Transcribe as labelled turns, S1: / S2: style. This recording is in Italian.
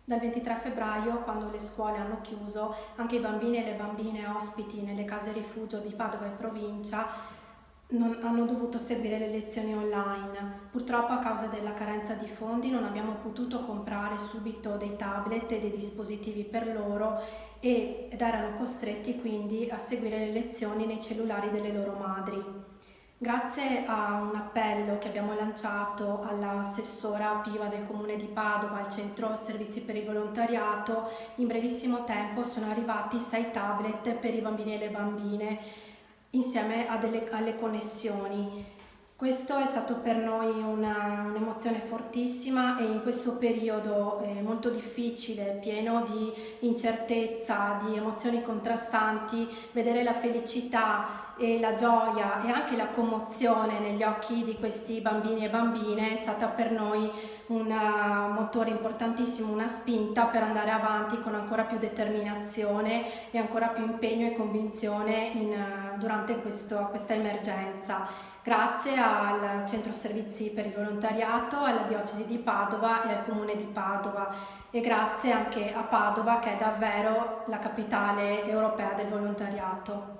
S1: Dal 23 febbraio, quando le scuole hanno chiuso, anche i bambini e le bambine ospiti nelle case rifugio di Padova e provincia hanno dovuto seguire le lezioni online. Purtroppo, a causa della carenza di fondi, non abbiamo potuto comprare subito dei tablet e dei dispositivi per loro ed erano costretti quindi a seguire le lezioni nei cellulari delle loro madri. Grazie a un appello che abbiamo lanciato all'assessora Piva del Comune di Padova, al Centro Servizi per il Volontariato, in brevissimo tempo sono arrivati 6 tablet per i bambini e le bambine, insieme alle connessioni. Questo è stato per noi un'emozione fortissima, e in questo periodo molto difficile, pieno di incertezza, di emozioni contrastanti, vedere la felicità e la gioia e anche la commozione negli occhi di questi bambini e bambine è stata per noi un motore importantissimo, una spinta per andare avanti con ancora più determinazione e ancora più impegno e convinzione durante questa emergenza. Grazie al Centro Servizi per il Volontariato, alla Diocesi di Padova e al Comune di Padova, e grazie anche a Padova, che è davvero la capitale europea del volontariato.